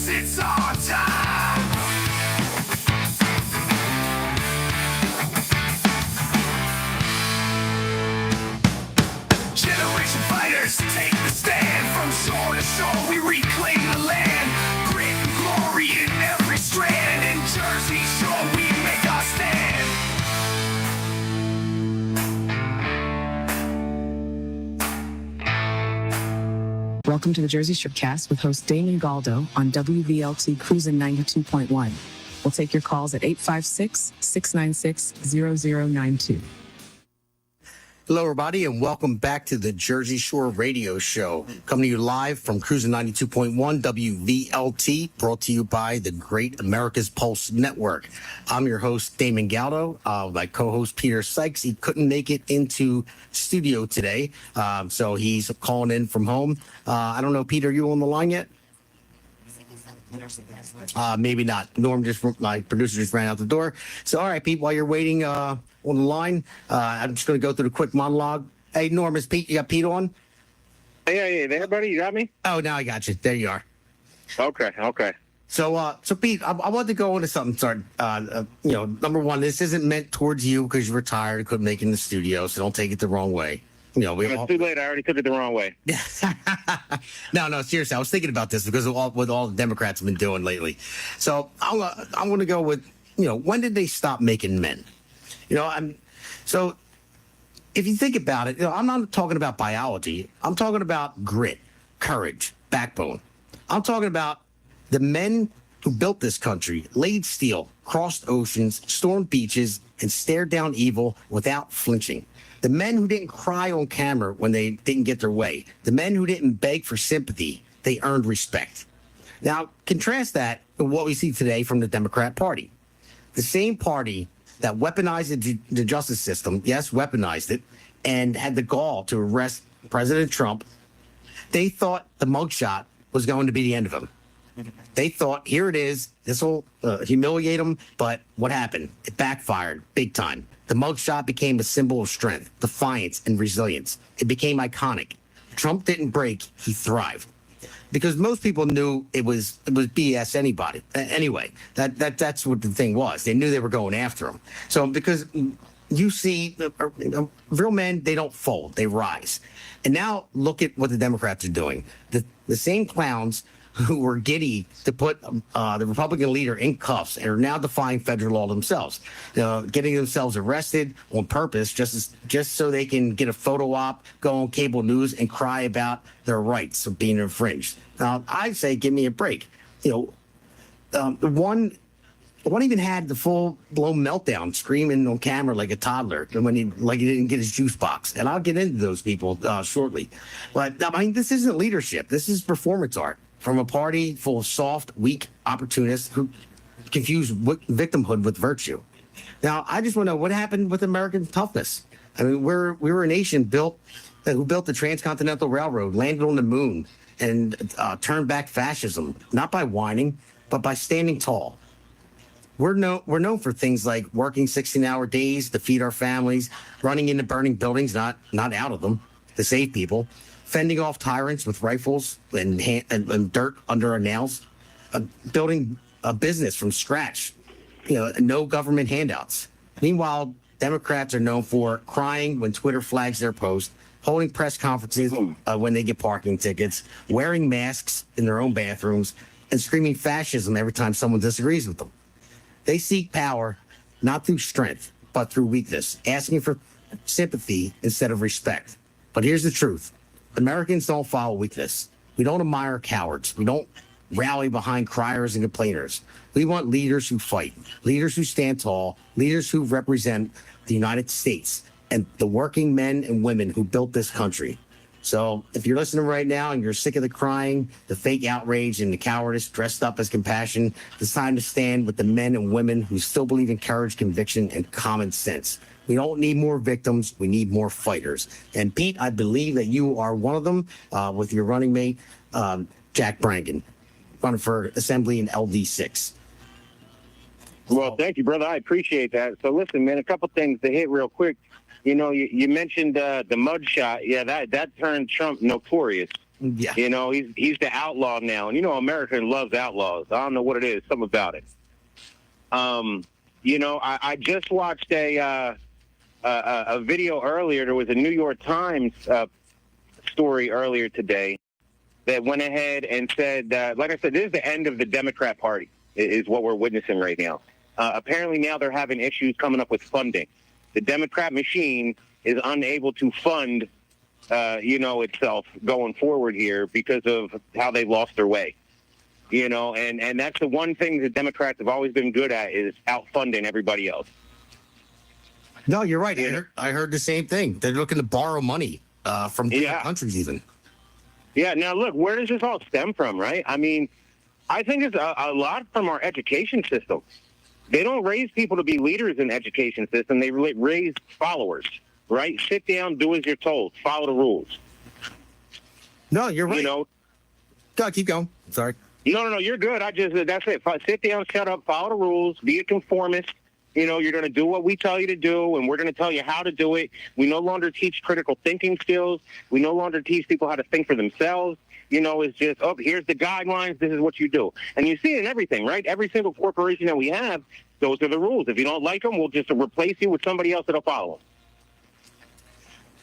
'cause it's our time. Generation fighters take the stand. From shore to shore we reclaim the land. Grit and glory in every strand. In Jersey Shore we make our stand. Welcome to the Jersey Stripcast with host Damon Galdo on WVLT Cruisin 92.1. We'll take your calls at 856-696-0092. Hello, everybody, and welcome back to the Jersey Shore Radio Show. Coming to you live from Cruisin 92.1 WVLT, brought to you by the Great America's Pulse Network. I'm your host, Damon Galdo. My co-host, Peter Sykes. He couldn't make it into studio today, so he's calling in from home. I don't know, Peter, are you on the line yet? Maybe not. My producer just ran out the door. So, all right, Pete, while you're waiting on the line, I'm just going to go through the quick monologue. Hey, Norm, is Pete? You got Pete on? Hey, there, buddy. You got me? Oh, now I got you. There you are. Okay. So Pete, I wanted to go into something. Sorry, number one, this isn't meant towards you because you're retired, couldn't make it in the studio, so don't take it the wrong way. It's too late. I already took it the wrong way. No, seriously. I was thinking about this because of what all the Democrats have been doing lately. So I'm going to go with, when did they stop making men? So if you think about it, I'm not talking about biology. I'm talking about grit, courage, backbone. I'm talking about the men who built this country, laid steel, crossed oceans, stormed beaches, and stared down evil without flinching. The men who didn't cry on camera when they didn't get their way. The men who didn't beg for sympathy. They earned respect. Now, contrast that with what we see today from the Democrat Party. The same party that weaponized the justice system, yes, weaponized it, and had the gall to arrest President Trump. They thought the mugshot was going to be the end of him. They thought, here it is, this will humiliate him, but what happened? It backfired big time. The mugshot became a symbol of strength, defiance, and resilience. It became iconic. Trump didn't break, he thrived. Because most people knew it was BS anyway. That's what the thing was. They knew they were going after him. So because you see, real men, they don't fold, they rise. And now look at what the Democrats are doing. The same clowns who were giddy to put the Republican leader in cuffs and are now defying federal law themselves, getting themselves arrested on purpose just so they can get a photo op, go on cable news, and cry about their rights of being infringed. Now, I say, give me a break. One even had the full-blown meltdown, screaming on camera like a toddler when he didn't get his juice box. And I'll get into those people shortly. But this isn't leadership. This is performance art from a party full of soft, weak opportunists who confuse victimhood with virtue. Now, I just want to know what happened with American toughness. I mean, we were a nation who built the Transcontinental Railroad, landed on the moon, and turned back fascism, not by whining, but by standing tall. We're known for things like working 16-hour days to feed our families, running into burning buildings, not out of them, to save people, fending off tyrants with rifles and dirt under our nails, building a business from scratch, no government handouts. Meanwhile, Democrats are known for crying when Twitter flags their post, holding press conferences when they get parking tickets, wearing masks in their own bathrooms, and screaming fascism every time someone disagrees with them. They seek power not through strength, but through weakness, asking for sympathy instead of respect. But here's the truth. Americans don't follow weakness. We don't admire cowards. We don't rally behind criers and complainers. We want leaders who fight, leaders who stand tall, leaders who represent the United States and the working men and women who built this country. So if you're listening right now and you're sick of the crying, the fake outrage, and the cowardice dressed up as compassion, it's time to stand with the men and women who still believe in courage, conviction, and common sense. We don't need more victims. We need more fighters. And Pete, I believe that you are one of them with your running mate, Jack Brangen, running for Assembly in LD6. Well, thank you, brother. I appreciate that. So listen, man, a couple things to hit real quick. You mentioned the mud shot. Yeah, that turned Trump notorious. Yeah. You know, he's the outlaw now, and you know America loves outlaws. I don't know what it is, something about it. You know, I just watched a video earlier. There was a New York Times story earlier today that went ahead and said, like I said, this is the end of the Democrat Party, is what we're witnessing right now. Apparently now they're having issues coming up with funding. The Democrat machine is unable to fund, you know, itself going forward here because of how they lost their way. You know, and that's the one thing the Democrats have always been good at, is outfunding everybody else. No, you're right. Yeah. I heard the same thing. They're looking to borrow money from different countries even. Yeah, now look, where does this all stem from, right? I mean, I think it's a lot from our education system. They don't raise people to be leaders in the education system. They raise followers, right? Sit down, do as you're told, follow the rules. No, you're right. You know, Go, keep going. Sorry. no, you're good. That's it. Sit down, shut up, follow the rules, be a conformist. You know, you're going to do what we tell you to do, and we're going to tell you how to do it. We no longer teach critical thinking skills. We no longer teach people how to think for themselves. You know, it's just, oh, here's the guidelines. This is what you do. And you see it in everything, right? Every single corporation that we have, those are the rules. If you don't like them, we'll just replace you with somebody else that'll follow them.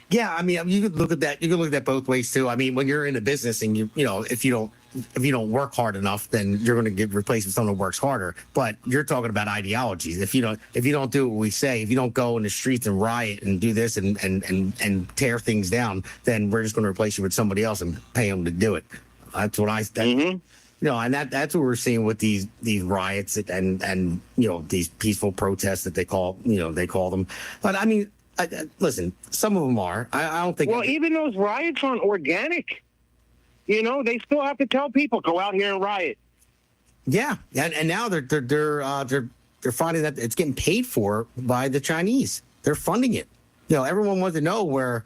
Yeah, I mean, you could look at that. You could look at that both ways too. I mean, when you're in a business and you know, if you don't work hard enough, then you're going to get replaced with someone who works harder. But you're talking about ideologies. If you don't do what we say, if you don't go in the streets and riot and do this and tear things down, then we're just going to replace you with somebody else and pay them to do it. That's what you know, and that's what we're seeing with these riots and you know, these peaceful protests that they call them. But I mean, listen, some of them are. I don't think. Well, even those riots aren't organic. You know, they still have to tell people, go out here and riot. Yeah, and now they're finding that it's getting paid for by the Chinese. They're funding it. You know, everyone wanted to know where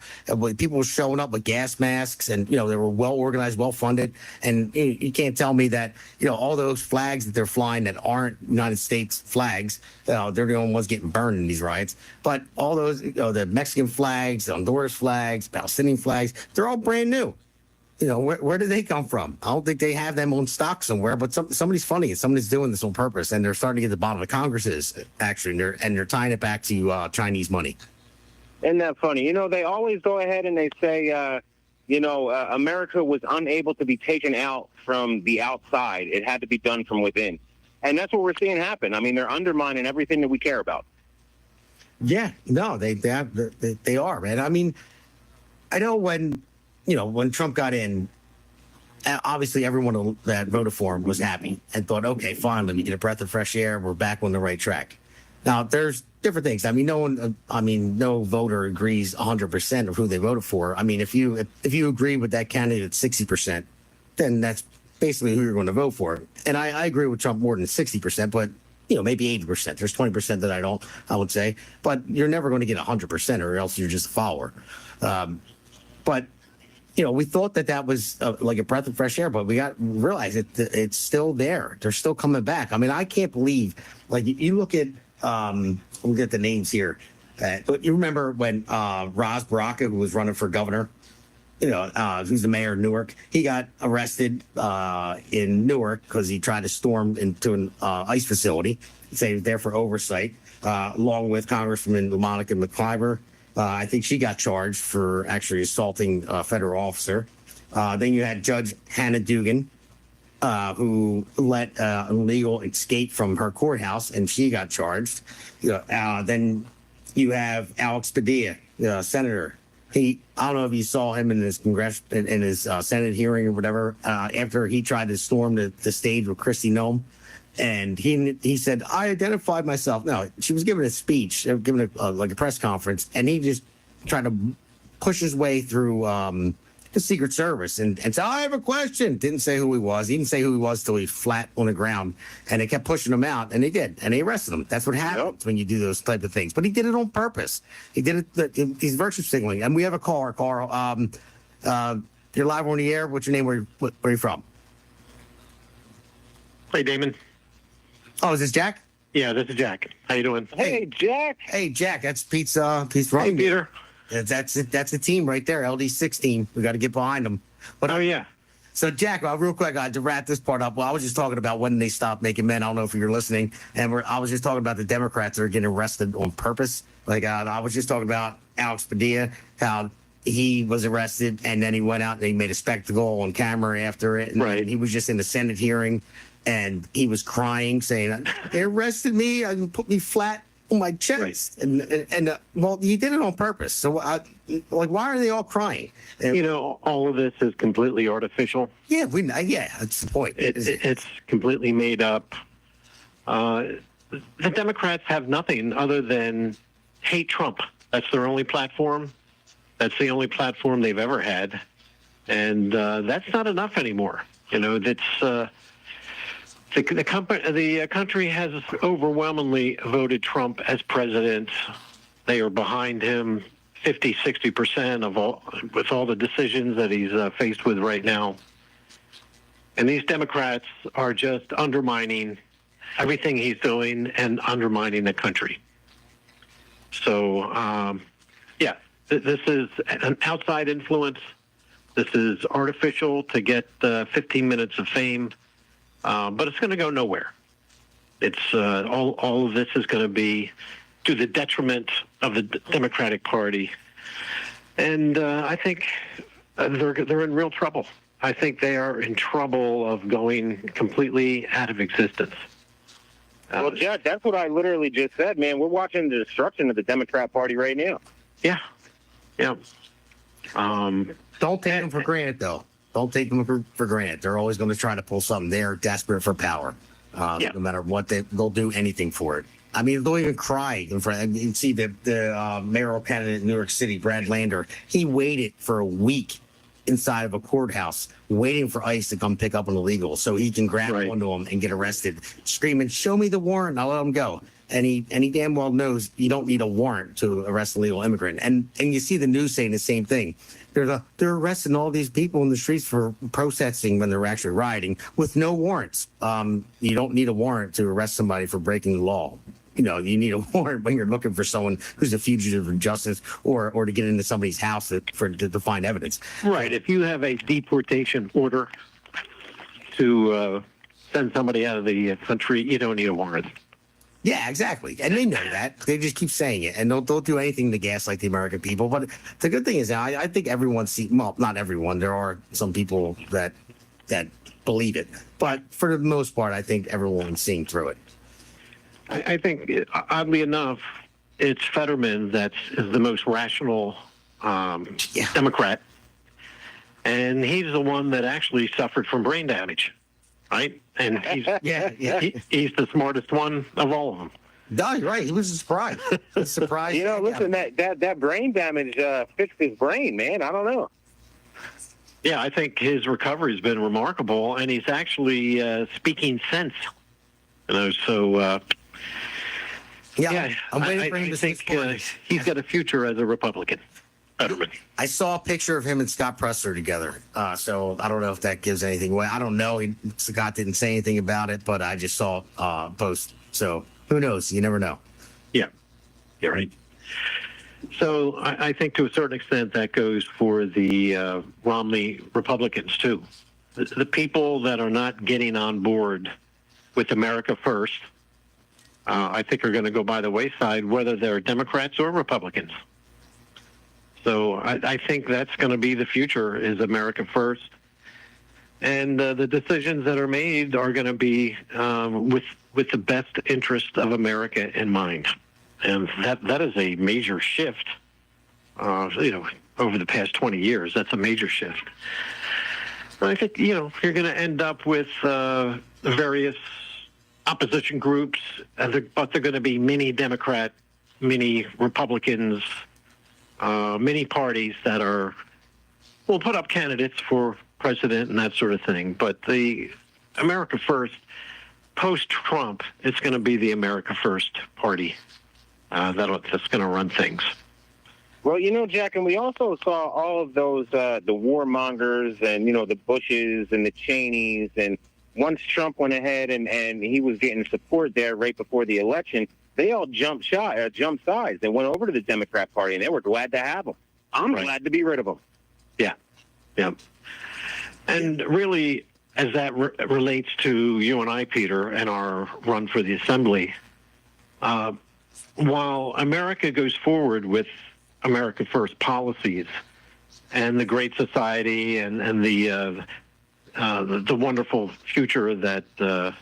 people were showing up with gas masks, and you know, they were well organized, well funded. And you can't tell me that, you know, all those flags that they're flying that aren't United States flags, they're the only ones getting burned in these riots. But all those, you know, the Mexican flags, the Honduras flags, Palestinian flags, they're all brand new. You know, where do they come from? I don't think they have them on stock somewhere, but somebody's funding it. Somebody's doing this on purpose, and they're starting to get to the bottom of Congress is actually, and they're tying it back to Chinese money. Isn't that funny? You know, they always go ahead and they say, you know, America was unable to be taken out from the outside. It had to be done from within. And that's what we're seeing happen. I mean, they're undermining everything that we care about. Yeah, no, they are, man. I mean, I know when Trump got in, obviously everyone that voted for him was happy and thought, okay, finally, we get a breath of fresh air. We're back on the right track. Now, there's different things. I mean, no voter agrees 100% of who they voted for. I mean, if you agree with that candidate at 60%, then that's basically who you're going to vote for. And I agree with Trump more than 60%, but you know, maybe 80%. There's 20% that I would say, but you're never going to get 100%, or else you're just a follower. But you know, we thought that was like a breath of fresh air, but we realized it's still there. They're still coming back. I mean, I can't believe, like, you look at, we'll get the names here. But you remember when Ras Baraka, who was running for governor, you know, who's the mayor of Newark, he got arrested in Newark because he tried to storm into an ICE facility. Say he was there for oversight, along with Congresswoman Monica McIver. I think she got charged for actually assaulting a federal officer. Then you had Judge Hannah Dugan, who let an illegal escape from her courthouse, and she got charged. Then you have Alex Padilla, senator. I don't know if you saw him in his Senate hearing or whatever, after he tried to storm the stage with Kristi Noem. And he said, I identified myself. No, she was giving a speech, giving like a press conference, and he just tried to push his way through the Secret Service and said, I have a question. Didn't say who he was. He didn't say who he was till he flat on the ground. And they kept pushing him out, and they did. And they arrested him. That's what happens when you do those type of things. But he did it on purpose. He did it. He's virtue signaling. And we have a caller. Carl, you're live on the air. What's your name? Where are you from? Hey, Damon. Oh, is this Jack? Yeah, this is Jack. How you doing? Hey, Jack. Hey, Jack. That's Pete's running. Hey, Peter. That's the team right there. LD16. We got to get behind them. But Oh, yeah. So, Jack, real quick, to wrap this part up, well, I was just talking about when they stopped making men. I don't know if you're listening, and I was just talking about the Democrats that are getting arrested on purpose. Like I was just talking about Alex Padilla, how he was arrested, and then he went out and he made a spectacle on camera after it. And Right. he was just in the Senate hearing, and he was crying, saying, "They arrested me and put me flat on my chest." Right. And well, he did it on purpose. So, why are they all crying? You know, all of this is completely artificial. Yeah, that's the point. It's completely made up. The Democrats have nothing other than hate Trump. That's their only platform. That's the only platform they've ever had. And that's not enough anymore. You know, that's the country has overwhelmingly voted Trump as president. They are behind him 50, 60% with all the decisions that he's faced with right now. And these Democrats are just undermining everything he's doing and undermining the country. So, this is an outside influence. This is artificial to get 15 minutes of fame, but it's going to go nowhere. It's all of this is going to be to the detriment of the Democratic Party, and I think they're in real trouble. I think they are in trouble of going completely out of existence. Well, Jack, that's what I literally just said, man. We're watching the destruction of the Democrat Party right now. Yeah. Don't take them for granted, though. Don't take them for granted. They're always going to try to pull something. They're desperate for power. No matter what, they'll do anything for it. I mean, they'll even cry in front. You see the mayoral candidate in New York City, Brad Lander. He waited for a week inside of a courthouse, waiting for ICE to come pick up an illegal so he can grab onto him and get arrested, screaming, "Show me the warrant, I'll let him go." And he damn well knows you don't need a warrant to arrest an illegal immigrant. And you see the news saying the same thing. They're arresting all these people in the streets for protesting when they're actually rioting with no warrants. You don't need a warrant to arrest somebody for breaking the law. You know, you need a warrant when you're looking for someone who's a fugitive from justice or to get into somebody's house to find evidence. Right. If you have a deportation order to send somebody out of the country, you don't need a warrant. Yeah, exactly. And they know that. They just keep saying it. And don't do anything to gaslight the American people. But the good thing is, I think everyone well, not everyone. There are some people that believe it. But for the most part, I think everyone's seeing through it. I think, oddly enough, it's Fetterman that is the most rational Democrat. And he's the one that actually suffered from brain damage, right? And he's he's the smartest one of all of them. No, you're right. He was surprised. You know, listen, that brain damage fixed his brain, man. I don't know. Yeah, I think his recovery has been remarkable, and he's actually speaking sense. You know, so I'm waiting for him to think he's got a future as a Republican. Fetterman. I saw a picture of him and Scott Presler together. So I don't know if that gives anything away. I don't know. Scott didn't say anything about it, but I just saw a post. So who knows? You never know. Yeah, you're right. So I think to a certain extent that goes for the Romney Republicans, too. The people that are not getting on board with America First, I think are going to go by the wayside, whether they're Democrats or Republicans. So I think that's going to be the future, is America First. And the decisions that are made are going to be with the best interest of America in mind. And that is a major shift, over the past 20 years. That's a major shift. I think, you're going to end up with various opposition groups, but they're going to be many Democrat, many Republicans, many parties that will put up candidates for president and that sort of thing. But the America First, post-Trump, it's going to be the America First party that's going to run things. Well, Jack, and we also saw all of those, the warmongers and, the Bushes and the Cheneys. And once Trump went ahead and he was getting support there right before the election, they all jumped sides. They went over to the Democrat Party, and they were glad to have him. I'm glad to be rid of them. Yeah. And really, as that relates to you and I, Peter, and our run for the assembly, while America goes forward with America First policies and the Great Society and the wonderful future that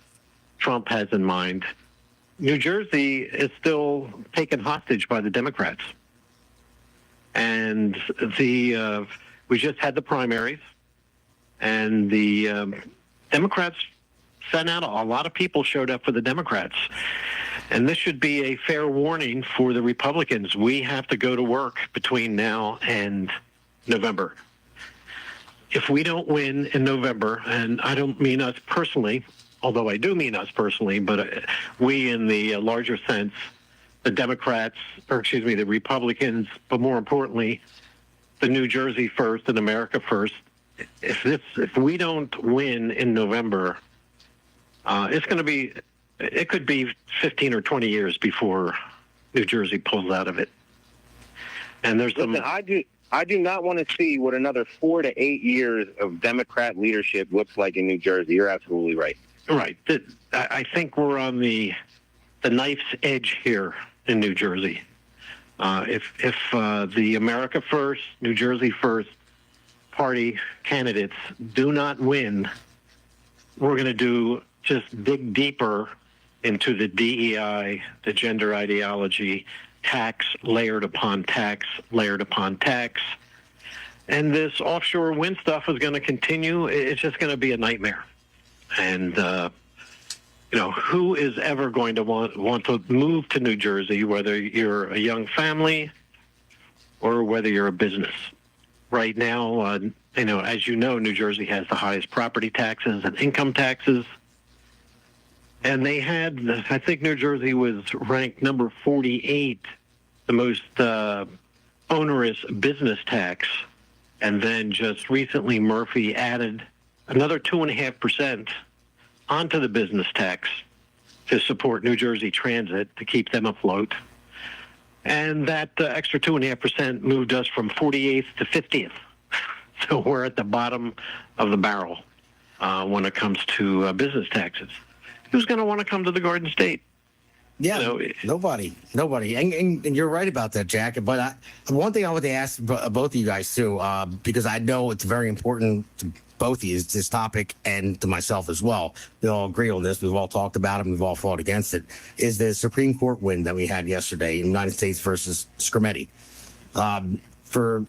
Trump has in mind, New Jersey is still taken hostage by the Democrats. And we just had the primaries, and the Democrats sent out a lot of people showed up for the Democrats. And this should be a fair warning for the Republicans. We have to go to work between now and November. If we don't win in November, and I don't mean us personally, although I do mean us personally, but we in the larger sense, the Democrats, the Republicans, but more importantly, the New Jersey First and America First. If we don't win in November, it could be 15 or 20 years before New Jersey pulls out of it. And there's some. Listen, I do not want to see what another 4 to 8 years of Democrat leadership looks like in New Jersey. You're absolutely right. Right. I think we're on the knife's edge here in New Jersey. If the America First, New Jersey First party candidates do not win, we're going to just dig deeper into the DEI, the gender ideology, tax layered upon tax, layered upon tax. And this offshore wind stuff is going to continue. It's just going to be a nightmare. And, who is ever going to want to move to New Jersey, whether you're a young family or whether you're a business? Right now, as you know, New Jersey has the highest property taxes and income taxes. And I think New Jersey was ranked number 48, the most onerous business tax. And then just recently, Murphy added another 2.5% onto the business tax to support New Jersey Transit, to keep them afloat. And that extra 2.5% moved us from 48th to 50th. So we're at the bottom of the barrel when it comes to business taxes. Who's going to want to come to the Garden State? Yeah, nobody. And you're right about that, Jack. But one thing I want to ask both of you guys, too, because I know it's very important to both of you, this topic, and to myself as well. We all agree on this. We've all talked about it. We've all fought against it. Is the Supreme Court win that we had yesterday in United States versus Scrimeti. For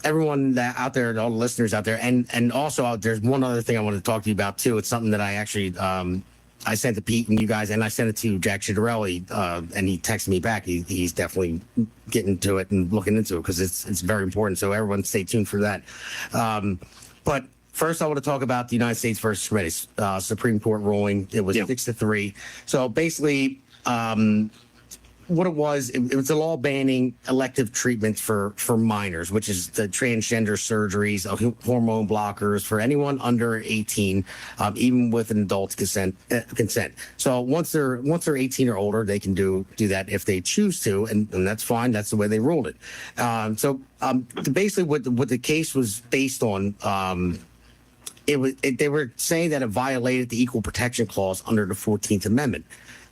everyone out there, all the listeners out there, and also there's one other thing I want to talk to you about, too. It's something that I actually I sent to Pete and you guys, and I sent it to Jack Chidarelli, and he texted me back. He's definitely getting to it and looking into it because it's very important. So everyone stay tuned for that. But first, I want to talk about the United States versus Scrimeti Supreme Court ruling. It was 6-3. So basically, what it was a law banning elective treatments for minors, which is the transgender surgeries, hormone blockers for anyone under 18, even with an adult consent. So once they're 18 or older, they can do that if they choose to, and that's fine. That's the way they ruled it. Basically, what the case was based on. They were saying that it violated the Equal Protection Clause under the 14th Amendment.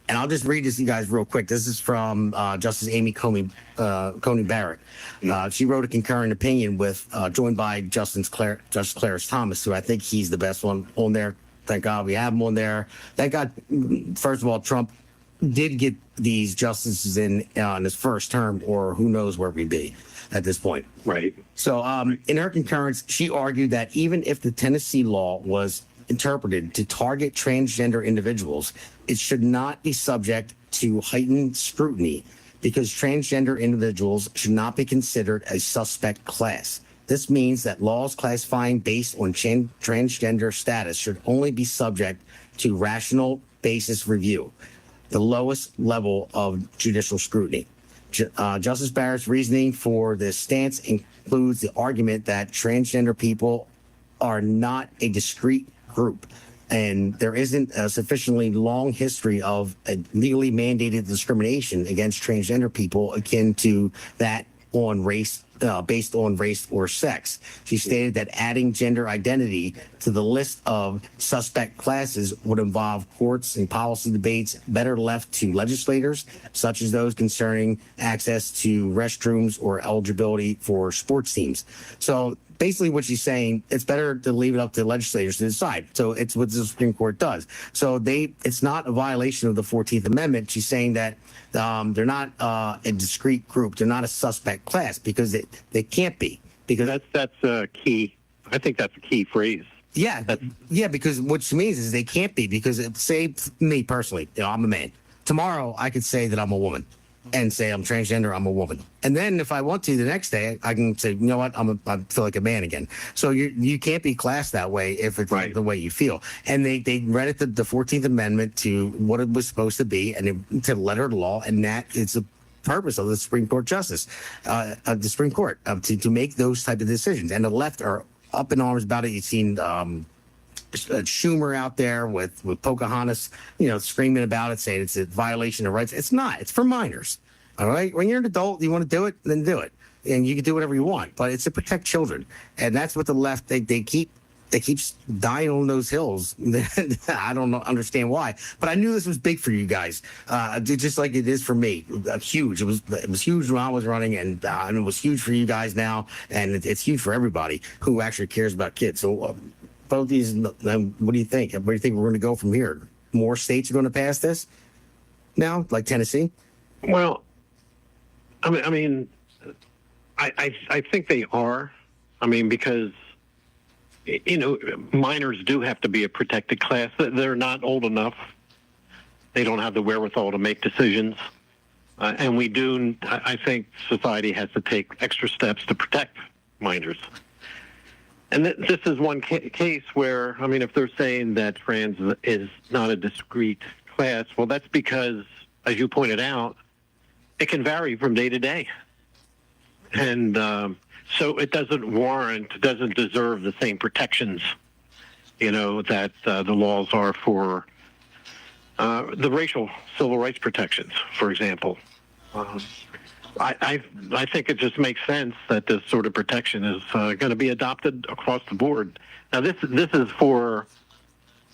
And I'll just read this to you guys real quick. This is from Justice Amy Coney Barrett. She wrote a concurring opinion joined by Justice Clarence Thomas, who I think he's the best one on there. Thank God we have him on there. Thank God, first of all, Trump did get these justices in his first term, or who knows where we'd be at this point. Right. So in her concurrence, she argued that even if the Tennessee law was interpreted to target transgender individuals, it should not be subject to heightened scrutiny because transgender individuals should not be considered a suspect class. This means that laws classifying based on transgender status should only be subject to rational basis review, the lowest level of judicial scrutiny. Justice Barrett's reasoning for this stance includes the argument that transgender people are not a discrete group, and there isn't a sufficiently long history of legally mandated discrimination against transgender people akin to that on race based on race or sex. She stated that adding gender identity to the list of suspect classes would involve courts and policy debates better left to legislators, such as those concerning access to restrooms or eligibility for sports teams. So basically what she's saying, it's better to leave it up to legislators to decide. So it's what the Supreme Court does. So it's not a violation of the 14th Amendment. She's saying that they're not a discrete group. They're not a suspect class because they can't be. Because that's a key. I think that's a key phrase. Yeah, because what she means is they can't be, because say me personally, I'm a man. Tomorrow I could say that I'm a woman and say I'm transgender, I'm a woman. And then if I want to, the next day I can say, you know what, I feel like a man again. So you can't be classed that way if it's right. the way you feel. And they read it the 14th Amendment to what it was supposed to be, and to letter of the law, and that is the purpose of the Supreme Court justice, of the Supreme Court, to make those type of decisions. And the left are up in arms about it. You've seen Schumer out there with Pocahontas, screaming about it, saying it's a violation of rights. It's not. It's for minors. All right. When you're an adult, you want to do it, then do it, and you can do whatever you want. But it's to protect children, and that's what the left they keep dying on those hills. I don't understand why, but I knew this was big for you guys, just like it is for me. Huge. It was huge when I was running, and it was huge for you guys now, and it's huge for everybody who actually cares about kids. So. Both these, what do you think? Where do you think we're going to go from here? More states are going to pass this now, like Tennessee? Well, I mean, I think they are. I mean, because, minors do have to be a protected class. They're not old enough. They don't have the wherewithal to make decisions. And we do, I think society has to take extra steps to protect minors. And this is one case where, I mean, if they're saying that trans is not a discrete class, well, that's because, as you pointed out, it can vary from day to day. And so it doesn't deserve the same protections, that the laws are for the racial civil rights protections, for example. I think it just makes sense that this sort of protection is going to be adopted across the board. Now, this is for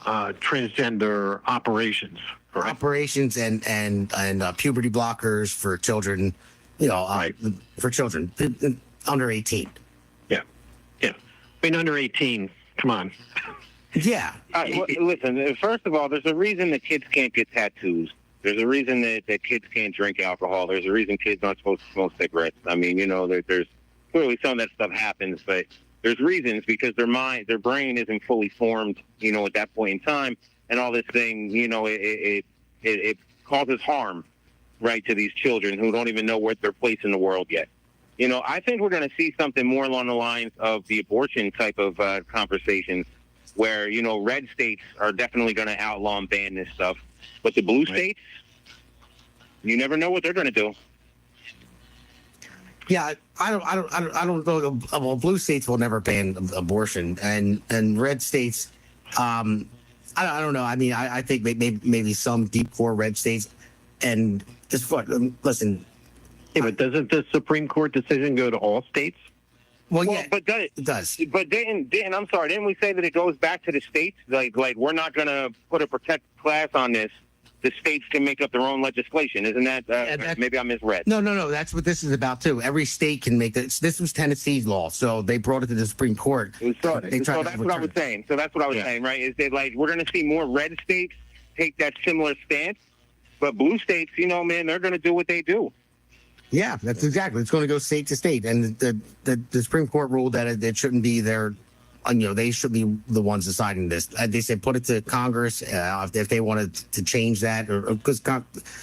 transgender operations, correct? Operations and puberty blockers for children, right. For children under 18. Yeah. I mean, under 18, come on. Yeah. Listen, first of all, there's a reason that kids can't get tattoos. There's a reason that kids can't drink alcohol. There's a reason kids aren't supposed to smoke cigarettes. I mean, there's clearly some of that stuff happens, but there's reasons, because their brain isn't fully formed, at that point in time, and all this thing, it causes harm, right, to these children who don't even know what their place in the world yet. I think we're going to see something more along the lines of the abortion type of conversations, where red states are definitely going to outlaw and ban this stuff. But the blue states, you never know what they're going to do. Yeah, I don't know. Well, blue states will never ban abortion, and red states, I don't know. I mean, I think maybe some deep core red states, and just listen. Yeah, but doesn't the Supreme Court decision go to all states? Well, yeah, but it does. But I'm sorry, didn't we say that it goes back to the states? Like we're not going to put a protected class on this. The states can make up their own legislation. Isn't that, maybe I misread? No. That's what this is about, too. Every state can make this. This was Tennessee's law, so they brought it to the Supreme Court. So that's what I was saying. So that's what I was saying, right? Is that, we're going to see more red states take that similar stance, but blue states, man, they're going to do what they do. Yeah, that's exactly. It's going to go state to state, and the Supreme Court ruled that it shouldn't be their. They should be the ones deciding this. They said put it to Congress if they wanted to change that, or because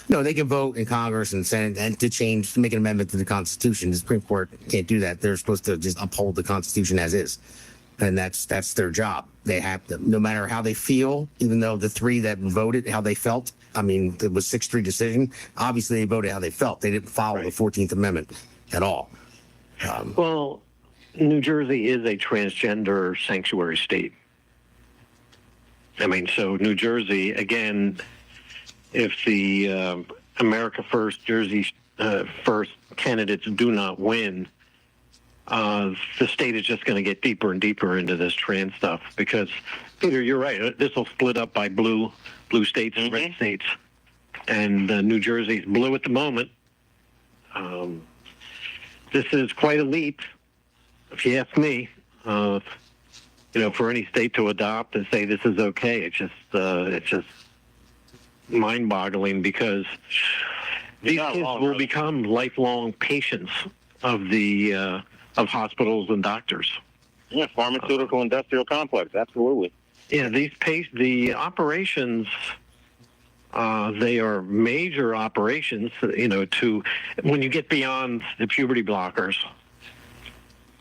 they can vote in Congress and Senate and to make an amendment to the Constitution. The Supreme Court can't do that. They're supposed to just uphold the Constitution as is, and that's their job. They have to, no matter how they feel, even though the three that voted how they felt. I mean, it was 6-3 decision. Obviously, they voted how they felt. They didn't follow the 14th Amendment at all. Well, New Jersey is a transgender sanctuary state. I mean, so New Jersey, again, if the America First, Jersey First candidates do not win, the state is just going to get deeper and deeper into this trans stuff because, Peter, you're right. This will split up by blue states and red states. And New Jersey's blue at the moment. This is quite a leap, if you ask me. For any state to adopt and say this is okay, it's just mind-boggling because these kids will become lifelong patients of the of hospitals and doctors. Yeah, pharmaceutical industrial complex, absolutely. Yeah, the operations, they are major operations. To when you get beyond the puberty blockers,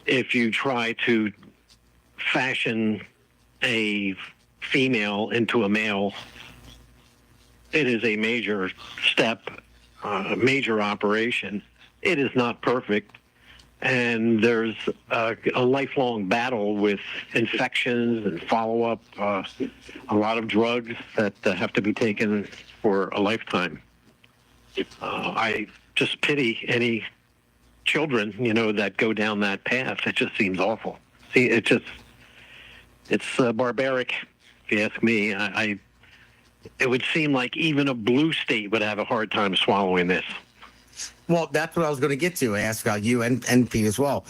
if you try to fashion a female into a male, it is a major step, a major operation. It is not perfect. And there's a lifelong battle with infections and follow-up, a lot of drugs that have to be taken for a lifetime. I just pity any children, that go down that path. It just seems awful. See, it's barbaric, if you ask me. It would seem like even a blue state would have a hard time swallowing this. Well, that's what I was going to get to. ask about you and Pete as well.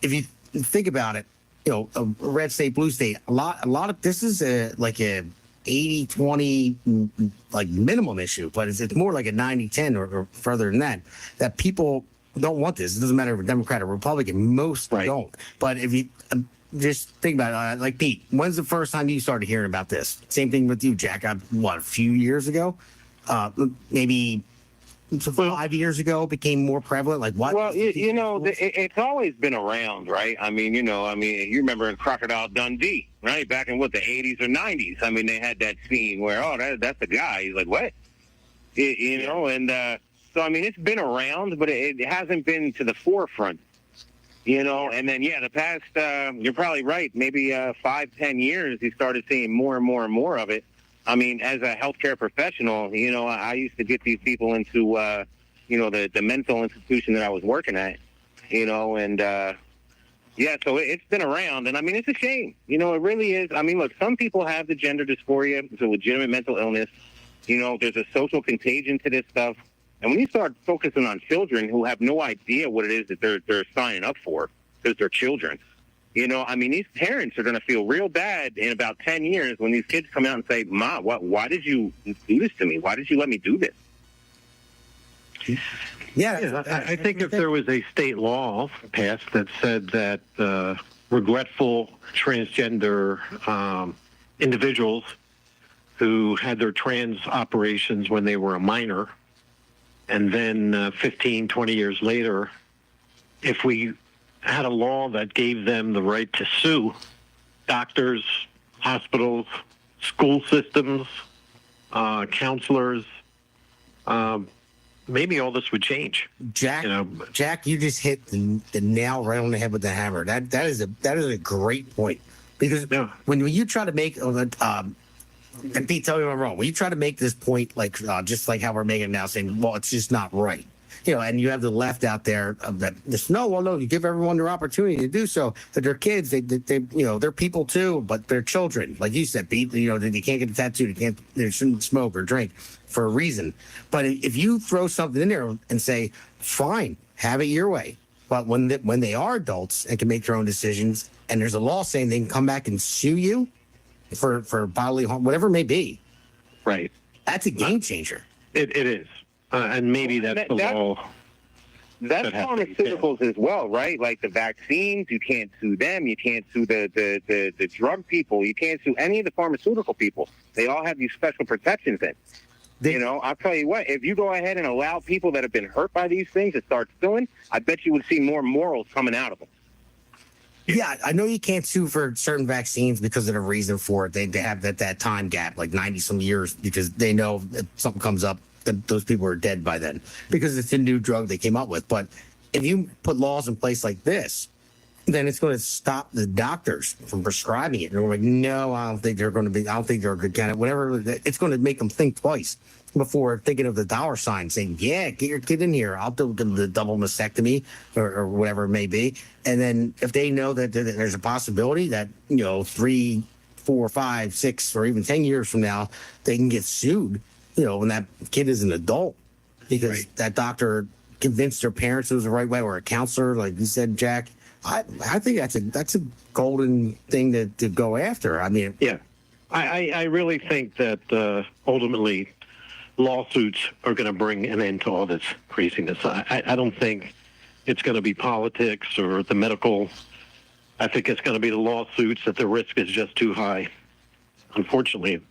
If you think about it, a red state, blue state, a lot of this is like a 80-20 like minimum issue, but it's more like a 90-10 or further than that people don't want this. It doesn't matter if we're Democrat or Republican. Most don't. But if you just think about it, like Pete, when's the first time you started hearing about this? Same thing with you, Jack. A few years ago? Maybe 5 years ago became more prevalent? Like what? Well, it's always been around, right? You remember in Crocodile Dundee, right? Back in the 80s or 90s. They had that scene where, that's the guy. He's like, what? So, it's been around, but it hasn't been to the forefront, and then, the past, you're probably right, maybe 5-10 years, you started seeing more and more and more of it. As a healthcare professional, I used to get these people into, the mental institution that I was working at, so it's been around, and it's a shame, it really is. Look, some people have the gender dysphoria, it's a legitimate mental illness, there's a social contagion to this stuff. And when you start focusing on children who have no idea what it is that they're signing up for, because they're children, these parents are going to feel real bad in about 10 years when these kids come out and say, Ma, why did you do this to me? Why did you let me do this? Yeah, I think if there was a state law passed that said that regretful transgender individuals who had their trans operations when they were a minor, and then 15, 20 years later, if we had a law that gave them the right to sue doctors, hospitals, school systems, counselors, maybe all this would change. Jack, Jack, you just hit the nail right on the head with the hammer. That is a great point, because when you try to make and Pete, tell me if I'm wrong. When you try to make this point, like just like how we're making it now, saying, well, it's just not right. And you have the left out there that no, you give everyone their opportunity to do so. That they're kids, they they're people too, but they're children. Like you said, Pete, they can't get a tattoo, they shouldn't smoke or drink for a reason. But if you throw something in there and say, fine, have it your way. But when they are adults and can make their own decisions, and there's a law saying they can come back and sue you for bodily harm, whatever it may be. Right. That's a game changer. It is. And maybe that's the law. That's pharmaceuticals as well, right? Like the vaccines, you can't sue them. You can't sue the drug people. You can't sue any of the pharmaceutical people. They all have these special protections in. I'll tell you what, if you go ahead and allow people that have been hurt by these things to start suing, I bet you would see more morals coming out of them. Yeah, I know you can't sue for certain vaccines because of the reason for it. They have that time gap, like 90-some years, because they know if something comes up, that those people are dead by then, because it's a new drug they came up with. But if you put laws in place like this, then it's going to stop the doctors from prescribing it. And they're like, no, I don't think they're going to be, I don't think they're going to get it. Whatever, it's going to make them think twice before thinking of the dollar sign saying, yeah, get your kid in here. I'll do the double mastectomy or whatever it may be. And then if they know that there's a possibility that, 3, 4, 5, 6, or even 10 years from now, they can get sued, when that kid is an adult because that doctor convinced their parents it was the right way, or a counselor, like you said, Jack. I think that's a golden thing to go after. I mean, yeah, I really think that ultimately lawsuits are going to bring an end to all this craziness. I don't think it's going to be politics or the medical. I think it's going to be the lawsuits that the risk is just too high. Unfortunately,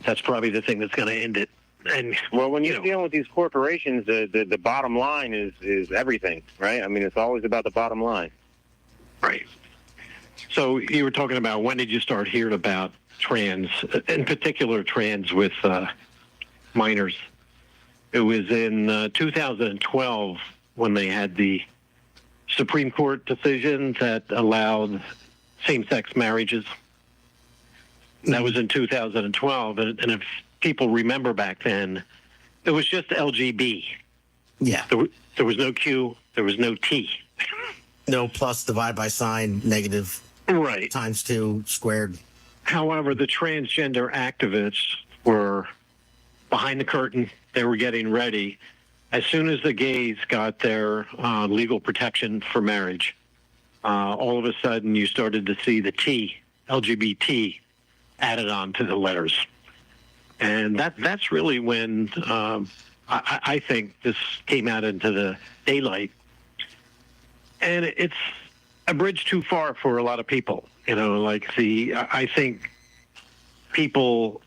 that's probably the thing that's going to end it. And well, when you're dealing with these corporations, the bottom line is everything, right? I mean, it's always about the bottom line. Right. So you were talking about when did you start hearing about trans, in particular trans with minors? It was in 2012 when they had the Supreme Court decision that allowed same-sex marriages. That was in 2012, and if people remember back then, it was just LGB. Yeah. There was no Q, there was no T. No plus, divide by sign, negative. Right. Times 2 squared. However, the transgender activists were behind the curtain. They were getting ready. As soon as the gays got their legal protection for marriage, all of a sudden you started to see the T, LGBT, added on to the letters. And that's really when I think this came out into the daylight. And it's a bridge too far for a lot of people. I think people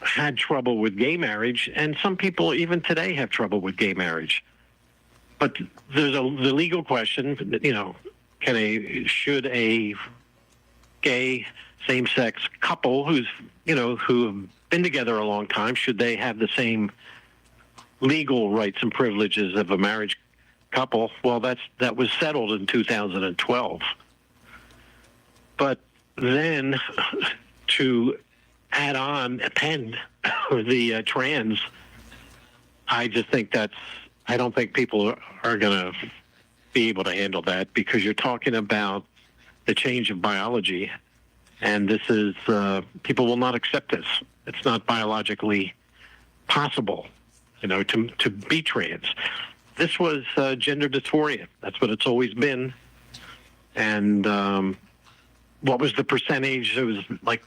had trouble with gay marriage, and some people even today have trouble with gay marriage. But there's the legal question, should a gay same-sex couple who have been together a long time, should they have the same legal rights and privileges of a marriage couple? Well, that was settled in 2012. But then to add on, append the trans, I just think I don't think people are going to be able to handle that, because you're talking about the change of biology. And this is, people will not accept this. It's not biologically possible, to be trans. This was gender dysphoria. That's what it's always been. And what was the percentage? It was like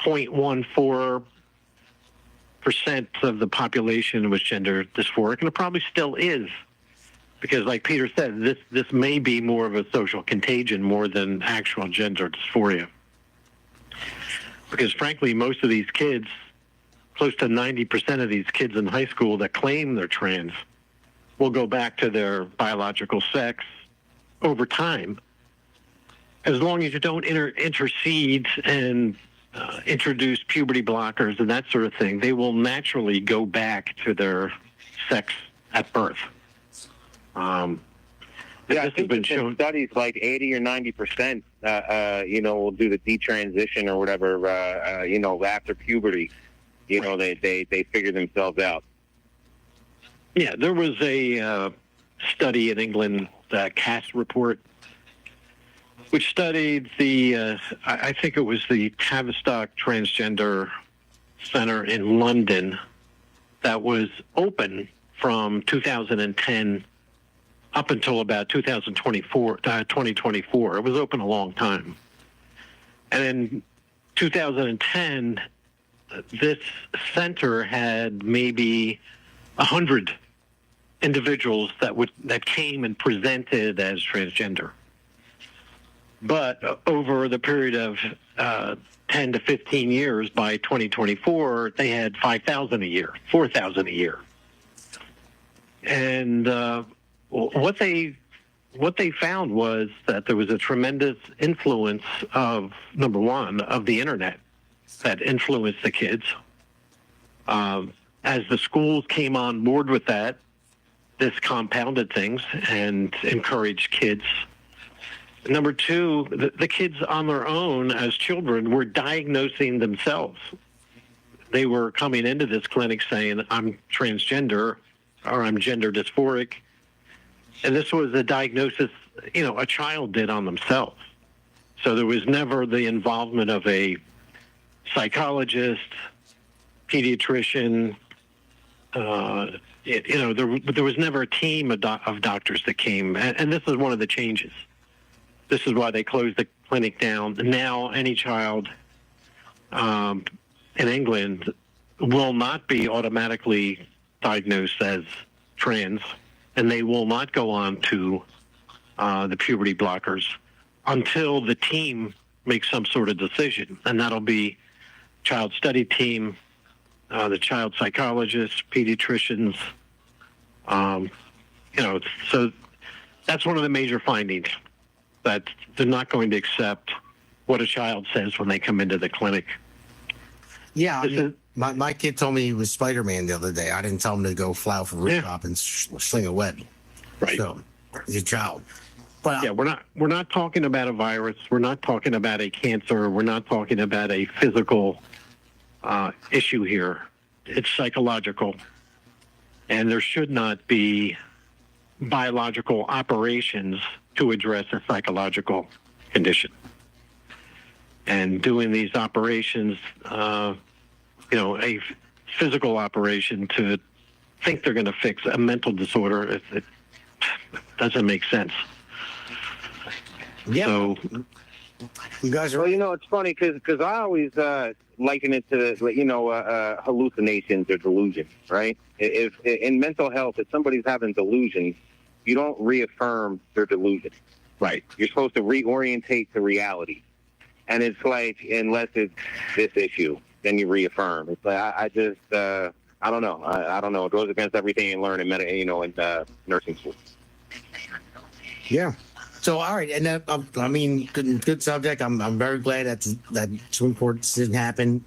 0.14% of the population was gender dysphoric, and it probably still is. Because like Peter said, this may be more of a social contagion more than actual gender dysphoria. Because frankly, most of these kids, close to 90% of these kids in high school that claim they're trans, will go back to their biological sex over time. As long as you don't intercede and introduce puberty blockers and that sort of thing, they will naturally go back to their sex at birth. I think there's been studies like 80 or 90%, will do the detransition or whatever, after puberty. They figure themselves out. Yeah, there was a study in England, the CAST report, which studied I think it was the Tavistock Transgender Center in London that was open from 2010 up until about 2024. It was open a long time. And in 2010, this center had maybe 100 individuals that came and presented as transgender. But over the period of 10 to 15 years, by 2024, they had 5,000 a year, 4,000 a year. And what they found was that there was a tremendous influence of, number one, of the internet that influenced the kids. As the schools came on board with that, this compounded things and encouraged kids Number two, the kids on their own as children were diagnosing themselves. They were coming into this clinic saying, I'm transgender or I'm gender dysphoric. And this was a diagnosis, a child did on themselves. So there was never the involvement of a psychologist, pediatrician. There was never a team of doctors that came. And this is one of the changes. This is why they closed the clinic down. Now any child in England will not be automatically diagnosed as trans, and they will not go on to the puberty blockers until the team makes some sort of decision, and that'll be child study team, the child psychologists, pediatricians. So that's one of the major findings, that they're not going to accept what a child says when they come into the clinic. Yeah, my kid told me he was Spider-Man the other day. I didn't tell him to go fly off a rooftop and sling a web. Right. So he's a child. But yeah, we're not talking about a virus. We're not talking about a cancer. We're not talking about a physical issue here. It's psychological, and there should not be biological operations to address a psychological condition. And doing these operations, a physical operation to think they're going to fix a mental disorder, it doesn't make sense. yeah, So, you guys are. Well, it's funny because I always liken it to hallucinations or delusions, right? If in mental health, if somebody's having delusions, you don't reaffirm their delusion, right? You're supposed to reorientate to reality, and it's like, unless it's this issue, then you reaffirm. It's like I don't know. I don't know. It goes against everything you learn in nursing school. Yeah. So, all right, and good subject. I'm very glad that Supreme Court decision happened.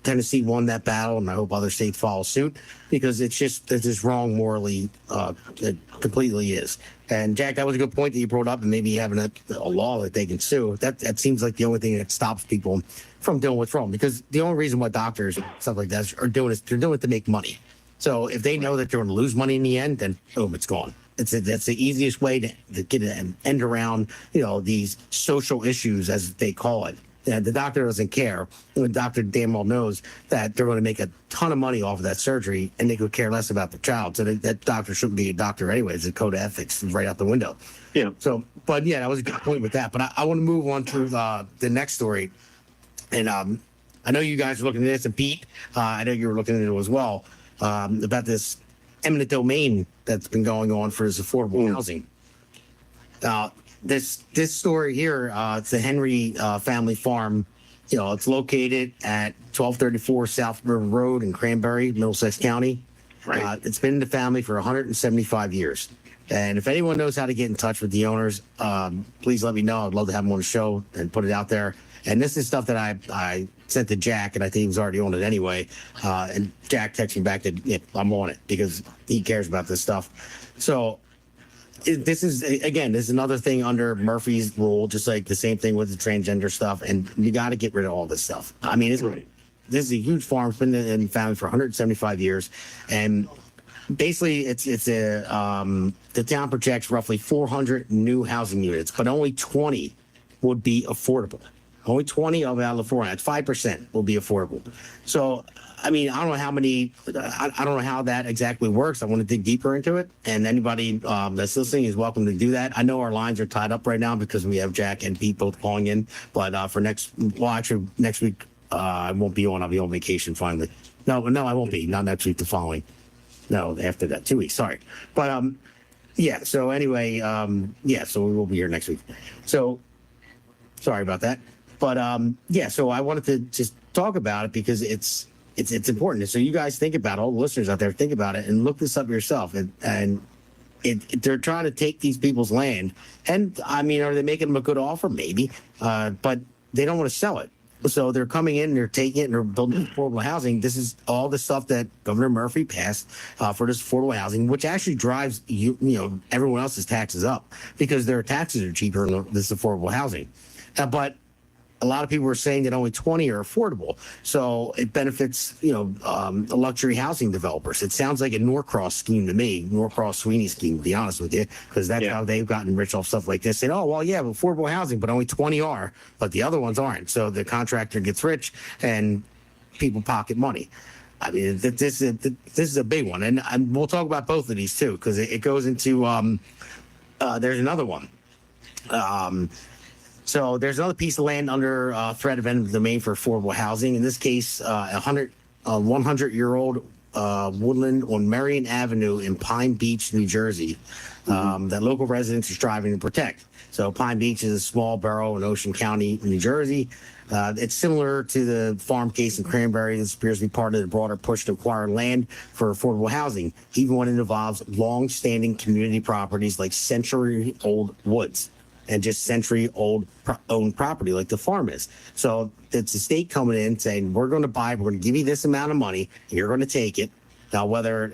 Tennessee won that battle, and I hope other states follow suit, because it's just wrong morally. It completely is. And Jack, that was a good point that you brought up, and maybe having a law that they can sue. That seems like the only thing that stops people from doing what's wrong, because the only reason why doctors and stuff like that are doing it, they're doing it to make money. So if they know that they're going to lose money in the end, then boom, it's gone. That's the easiest way to get an end around, these social issues, as they call it. And the doctor doesn't care. The doctor damn well knows that they're going to make a ton of money off of that surgery, and they could care less about the child. So that doctor shouldn't be a doctor anyways. The code of ethics is right out the window. yeah. So, but yeah, that was a good point with that. But I want to move on to the next story. And I know you guys are looking at this, and Pete, I know you were looking at it as well, about this eminent domain that's been going on for this affordable housing. This story here, it's the Henry family farm. It's located at 1234 South River Road in Cranberry, Middlesex County. Right. It's been in the family for 175 years. And if anyone knows how to get in touch with the owners, please let me know. I'd love to have them on the show and put it out there. And this is stuff that I sent to Jack, and I think he was already on it anyway. And Jack texted me back that I'm on it, because he cares about this stuff. So this is another thing under Murphy's rule, just like the same thing with the transgender stuff. And you got to get rid of all this stuff. I mean, this is a huge farm. It's been in the family for 175 years. And basically, the town projects roughly 400 new housing units, but only 20 would be affordable. Only 20 of out of the 400, 5% will be affordable. So, I mean, I don't know how many, I don't know how that exactly works. I want to dig deeper into it. And anybody that's listening is welcome to do that. I know our lines are tied up right now because we have Jack and Pete both calling in. But for next week, I won't be on. I'll be on vacation finally. No, I won't be. Not next week, the following. No, after that, 2 weeks. Sorry. But yeah. So anyway, so we will be here next week. So sorry about that. But so I wanted to just talk about it because it's important. So you guys think about it, all the listeners out there, think about it and look this up yourself. And they're trying to take these people's land. And I mean, are they making them a good offer? Maybe. But they don't want to sell it. So they're coming in, they're taking it, and they're building affordable housing. This is all the stuff that Governor Murphy passed for this affordable housing, which actually drives everyone else's taxes up because their taxes are cheaper in this affordable housing. But a lot of people are saying that only 20 are affordable, so it benefits the luxury housing developers. It sounds like a Norcross scheme to me, Norcross Sweeney scheme, to be honest with you, because that's how they've gotten rich off stuff like this. Saying, oh well, yeah, affordable housing, but only 20 are, but the other ones aren't. So the contractor gets rich and people pocket money. I mean, this is a big one, and we'll talk about both of these too, because it goes into there's another one. So there's another piece of land under threat of eminent domain for affordable housing. In this case, 100-year-old woodland on Marion Avenue in Pine Beach, New Jersey, that local residents are striving to protect. So Pine Beach is a small borough in Ocean County, New Jersey. It's similar to the farm case in Cranberry. This appears to be part of the broader push to acquire land for affordable housing, even when it involves long-standing community properties like century-old woods and just century-old owned property like the farm is. So it's the state coming in saying, we're going to give you this amount of money, and you're going to take it. Now, whether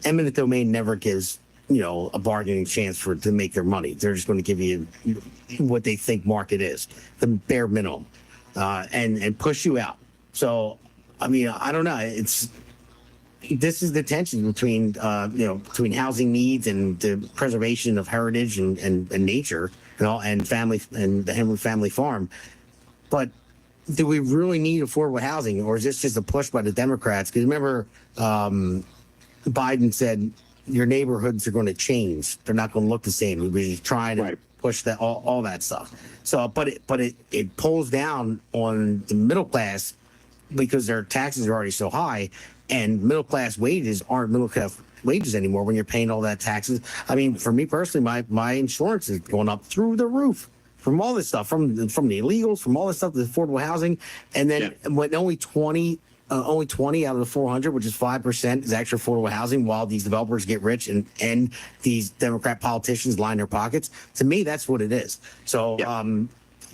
eminent domain never gives a bargaining chance to make their money. They're just going to give you what they think market is, the bare minimum, and push you out. So, I mean, I don't know. This is the tension between housing needs and the preservation of heritage and nature, and family and the Henry family farm. But do we really need affordable housing, or is this just a push by the Democrats? Because remember, Biden said your neighborhoods are going to change; they're not going to look the same. We'll be trying to push that all that stuff. So, but it pulls down on the middle class because their taxes are already so high, and middle class wages aren't middle class wages anymore when you're paying all that taxes. I mean, for me personally, my insurance is going up through the roof from all this stuff, from the illegals, from all this stuff, the affordable housing, and then when only 20 out of the 400, which is 5%, is actually affordable housing, while these developers get rich and these Democrat politicians line their pockets. To me, that's what it is. So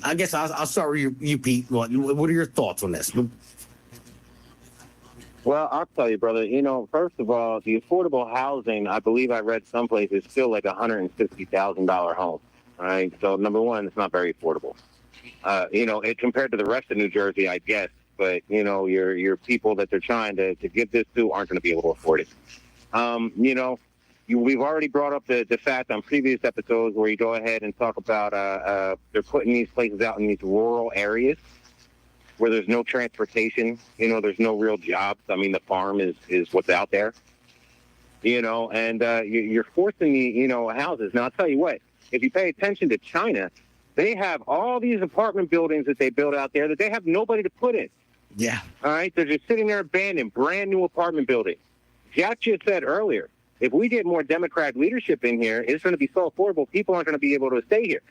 I guess I'll start with you, Pete. What are your thoughts on this? Well, I'll tell you, brother, first of all, the affordable housing, I believe I read someplace, is still like $150,000 home. All right. So, number one, it's not very affordable. It compared to the rest of New Jersey, I guess. But, your people that they're trying to give this to aren't going to be able to afford it. We've already brought up the fact on previous episodes where you go ahead and talk about they're putting these places out in these rural areas where there's no transportation, there's no real jobs. I mean, the farm is what's out there, and you're forcing the, houses. Now, I'll tell you what, if you pay attention to China, they have all these apartment buildings that they build out there that they have nobody to put in. Yeah. All right. They're just sitting there abandoned, brand new apartment buildings. Jack just said earlier, if we get more Democrat leadership in here, it's going to be so affordable, people aren't going to be able to stay here.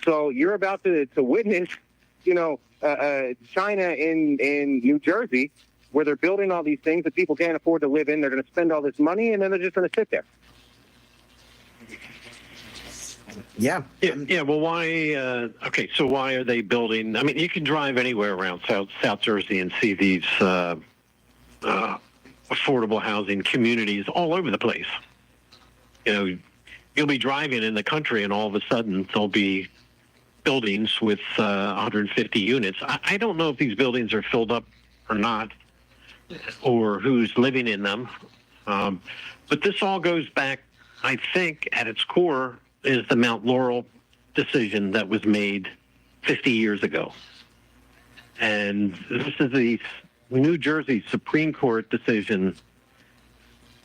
So you're about to witness, China in New Jersey, where they're building all these things that people can't afford to live in. They're going to spend all this money, and then they're just going to sit there. Yeah. Well, why? So why are they building? I mean, you can drive anywhere around South Jersey and see these affordable housing communities all over the place. You'll be driving in the country, and all of a sudden there'll be buildings with 150 units. I don't know if these buildings are filled up or not, or who's living in them. But this all goes back, I think, at its core, is the Mount Laurel decision that was made 50 years ago. And this is the New Jersey Supreme Court decision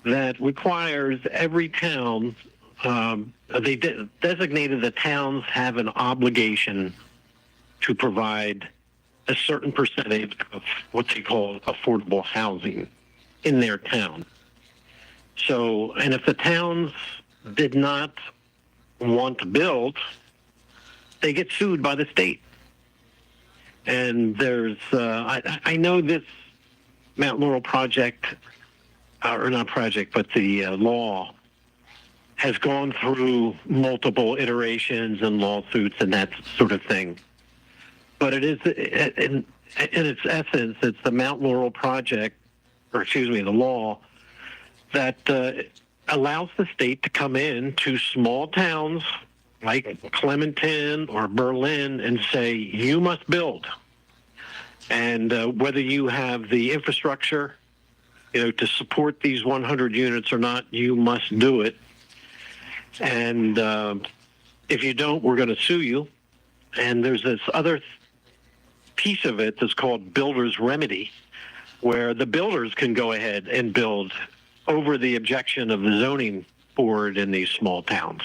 that requires every town, they designated the towns have an obligation to provide a certain percentage of what they call affordable housing in their town. So, and if the towns did not want to build, they get sued by the state. And there's, I know this Mount Laurel project, or not project, but the law has gone through multiple iterations and lawsuits and that sort of thing. but it is in its essence, it's the Mount Laurel project, or excuse me, the law that allows the state to come in to small towns like Clementon or Berlin and say, you must build. And whether you have the infrastructure, to support these 100 units or not, you must do it. And if you don't, we're going to sue you. And there's this other piece of it that's called builder's remedy, where the builders can go ahead and build over the objection of the zoning board in these small towns.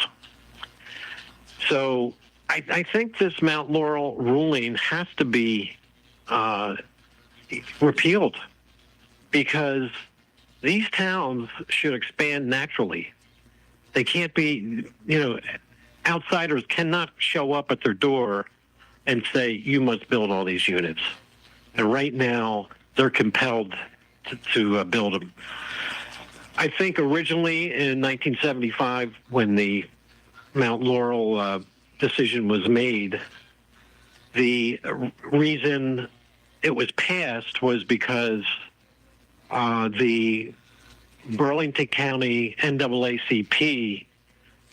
So I think this Mount Laurel ruling has to be repealed, because these towns should expand naturally. They can't be, outsiders cannot show up at their door and say, you must build all these units. And right now, they're compelled to build them. I think originally in 1975, when the Mount Laurel decision was made, the reason it was passed was because the Burlington County NAACP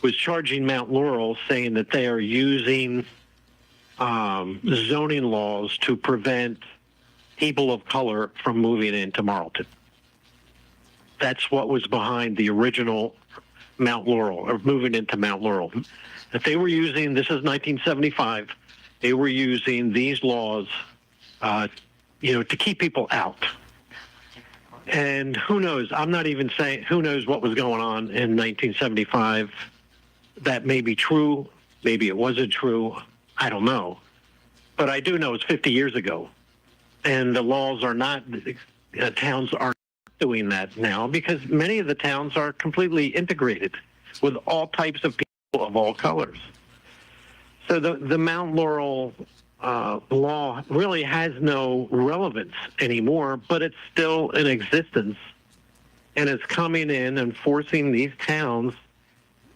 was charging Mount Laurel, saying that they are using zoning laws to prevent people of color from moving into Marlton. That's what was behind the original Mount Laurel, or moving into Mount Laurel. That they were using, this is 1975, they were using these laws, to keep people out. And who knows? I'm not even saying, who knows what was going on in 1975. That may be true. Maybe it wasn't true. I don't know. But I do know it's 50 years ago. And the laws are not, towns aren't doing that now, because many of the towns are completely integrated with all types of people of all colors. So the Mount Laurel law really has no relevance anymore, but it's still in existence, and it's coming in and forcing these towns,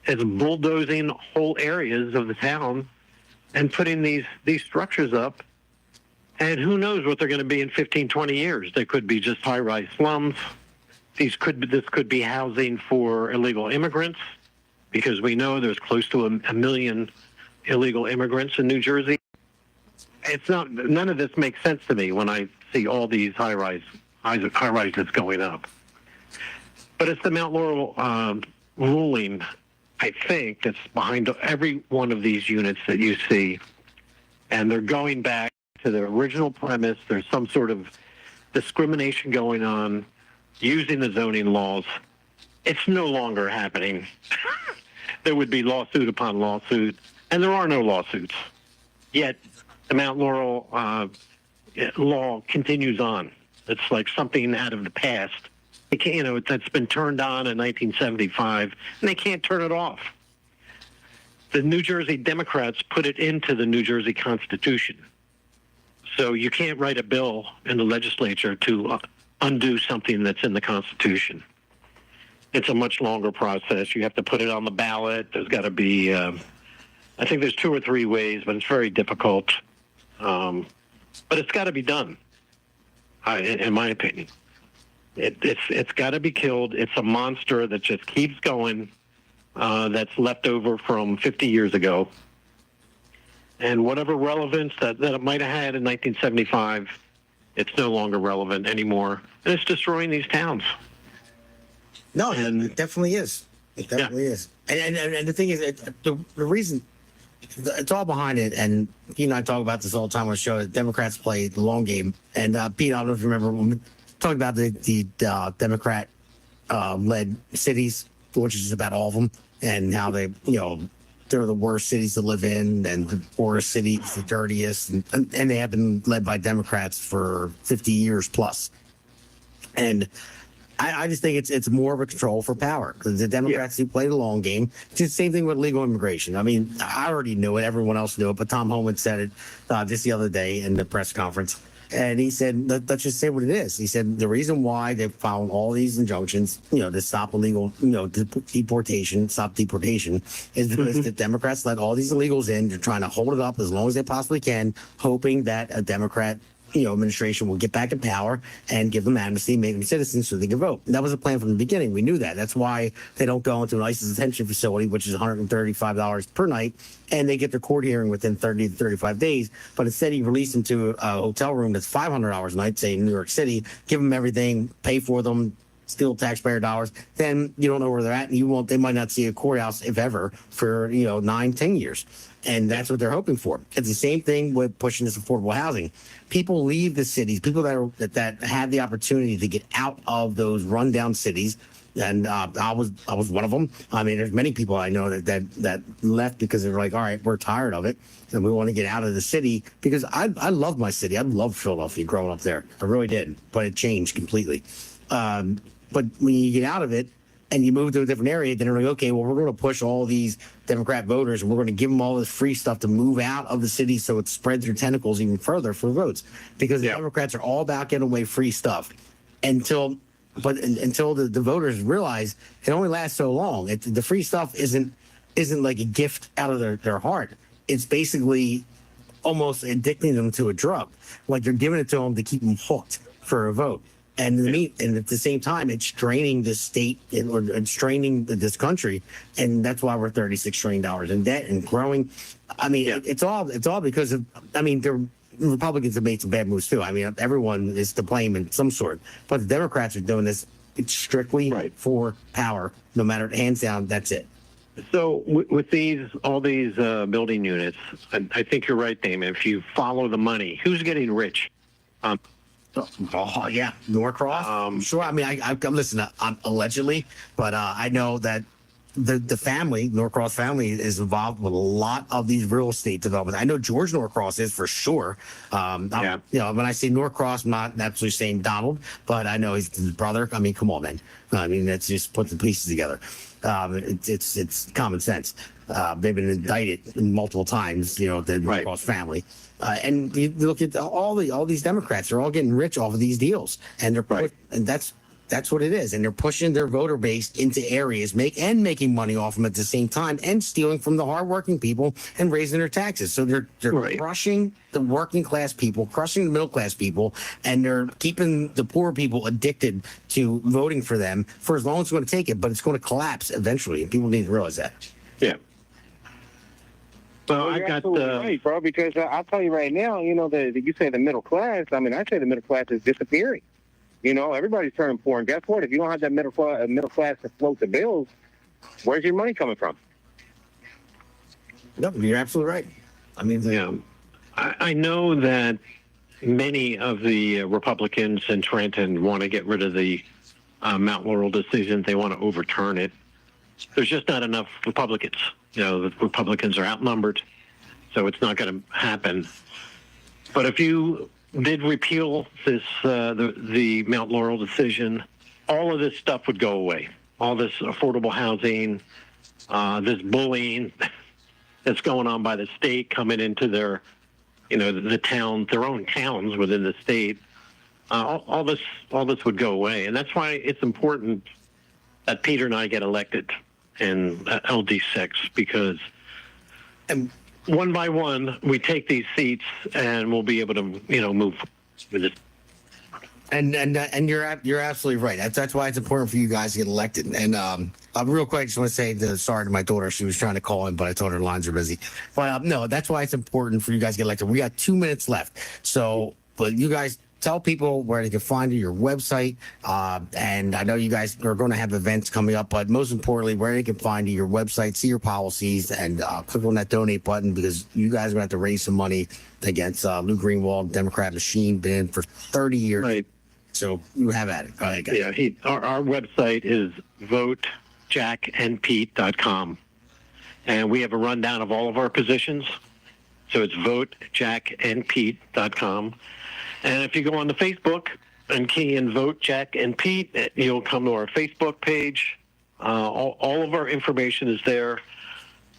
it's bulldozing whole areas of the town and putting these structures up. And who knows what they're going to be in 15, 20 years. They could be just high-rise slums. This could be housing for illegal immigrants, because we know there's close to a million illegal immigrants in New Jersey. None of this makes sense to me when I see all these high-rises going up. But it's the Mount Laurel ruling, I think, that's behind every one of these units that you see. And they're going back to the original premise. There's some sort of discrimination going on using the zoning laws. It's no longer happening. There would be lawsuit upon lawsuit, and there are no lawsuits. Yet the Mount Laurel law continues on. It's like something out of the past. It can't, that's been turned on in 1975, and they can't turn it off. The New Jersey Democrats put it into the New Jersey Constitution. So you can't write a bill in the legislature to undo something that's in the Constitution. It's a much longer process. You have to put it on the ballot. There's got to be, I think there's 2 or 3 ways, but it's very difficult. But it's got to be done, in my opinion. It's got to be killed. It's a monster that just keeps going, that's left over from 50 years ago. And whatever relevance that it might have had in 1975, it's no longer relevant anymore. And it's destroying these towns. No, it definitely is. It definitely is. And the thing is, the reason, it's all behind it. And Pete and I talk about this all the time on the show. That Democrats play the long game. And Pete, I don't know if you remember when we talked about the Democrat led cities, which is about all of them, and how they, they're the worst cities to live in, and the poorest cities, the dirtiest, and they have been led by Democrats for 50 years plus. And I just think it's more of a control for power. The Democrats who play the long game. It's the same thing with legal immigration. I mean, I already knew it. Everyone else knew it. But Tom Homan said it just the other day in the press conference. And he said, let's just say what it is. He said the reason why they filed all these injunctions, to stop illegal, deportation, is because the Democrats let all these illegals in. They're trying to hold it up as long as they possibly can, hoping that a Democrat administration will get back in power and give them amnesty, make them citizens so they can vote. And that was the plan from the beginning. We knew that. That's why they don't go into an ICE detention facility, which is $135 per night, and they get their court hearing within 30 to 35 days. But instead, you release them to a hotel room that's $500 a night, say in New York City, give them everything, pay for them, steal taxpayer dollars, then you don't know where they're at, and they might not see a courthouse, if ever, for 9-10 years. And that's what they're hoping for. It's the same thing with pushing this affordable housing. People leave the cities, people that have the opportunity to get out of those rundown cities. And I was one of them. I mean, there's many people I know that left because they're like, all right, we're tired of it, and we want to get out of the city. Because I love my city. I loved Philadelphia growing up there. I really did. But it changed completely. But when you get out of it and you move to a different area, then they're like, okay, well, we're going to push all these Democrat voters and we're going to give them all this free stuff to move out of the city so it spreads their tentacles even further for votes. Because the Democrats are all about getting away free stuff until the voters realize it only lasts so long. The free stuff isn't like a gift out of their heart. It's basically almost addicting them to a drug. Like they're giving it to them to keep them hooked for a vote. And at the same time, it's draining the state or it's draining this country, and that's why we're $36 trillion in debt and growing. I mean, it's all because of. I mean, the Republicans have made some bad moves too. I mean, everyone is to blame in some sort, but the Democrats are doing this. It's strictly for power, no matter hands down. That's it. So with all these building units, I think you're right, Damon. If you follow the money, who's getting rich? Oh yeah, Norcross. Sure. I mean, I listen. I'm allegedly, but I know that the family, Norcross family, is involved with a lot of these real estate developments. I know George Norcross is for sure. When I say Norcross, I'm not absolutely saying Donald, but I know he's his brother. I mean, come on, man. I mean, that's just put the pieces together. It's common sense. They've been indicted multiple times, the Norcross family. And you look at all these Democrats; they're all getting rich off of these deals, and and that's what it is. And they're pushing their voter base into areas, making money off them at the same time, and stealing from the hardworking people and raising their taxes. So they're crushing the working class people, crushing the middle class people, and they're keeping the poor people addicted to voting for them for as long as it's going to take it. But it's going to collapse eventually, and people need to realize that. Yeah. Well, you're absolutely right, bro. Because I'll tell you right now, you say the middle class. I mean, I say the middle class is disappearing. Everybody's turning poor, and guess what? If you don't have that middle class to float the bills, where's your money coming from? No, you're absolutely right. I mean, I know that many of the Republicans in Trenton want to get rid of the Mount Laurel decision. They want to overturn it. There's just not enough Republicans. The Republicans are outnumbered, so it's not going to happen. But if you did repeal this, the Mount Laurel decision, all of this stuff would go away. All this affordable housing, this bullying that's going on by the state coming into their, their own towns within the state. All this would go away, and that's why it's important that Peter and I get elected in LD6, because one by one we take these seats and we'll be able to move with it. And you're absolutely right. That's why it's important for you guys to get elected. And real quick, I just want to say sorry to my daughter. She was trying to call in, but I told her lines are busy. But no, that's why it's important for you guys to get elected. We got 2 minutes left, so but you guys tell people where they can find your website. And I know you guys are going to have events coming up, but most importantly, where they can find your website, see your policies, and click on that donate button, because you guys are going to have to raise some money against Lou Greenwald, Democrat machine, been for 30 years. Right. So you have at it. Go ahead, guys. Yeah, our website is votejackandpete.com. And we have a rundown of all of our positions. So it's votejackandpete.com. And if you go on to Facebook and key in Vote Jack and Pete, you'll come to our Facebook page. All of our information is there.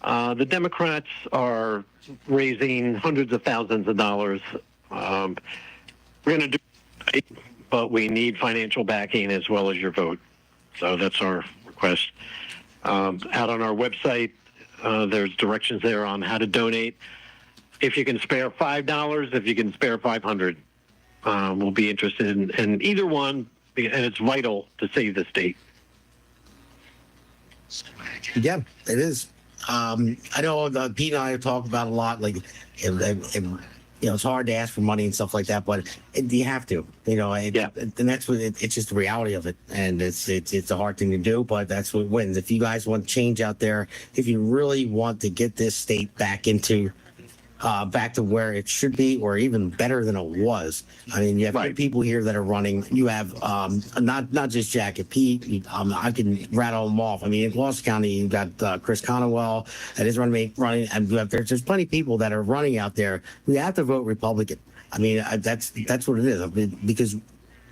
The Democrats are raising hundreds of thousands of dollars. We're going to do it, but we need financial backing as well as your vote. So that's our request. Out on our website, there's directions there on how to donate. If you can spare $5, if you can spare $500, we'll be interested in either one, and it's vital to save the state. Yeah, it is. I know Pete and I have talked about a lot, like, it's hard to ask for money and stuff like that, but you have to, Yeah. and that's what it's just the reality of it. And it's a hard thing to do, but that's what wins. If you guys want change out there, if you really want to get this state back to where it should be, or even better than it was. I mean, you have Right. good people here that are running. You have not just Jack and Pete. I can rattle them off. I mean, in Gloucester County, you've got Chris Conwell that is running, and there's plenty of people that are running out there. We have to vote Republican. I mean, that's what it is. I mean, because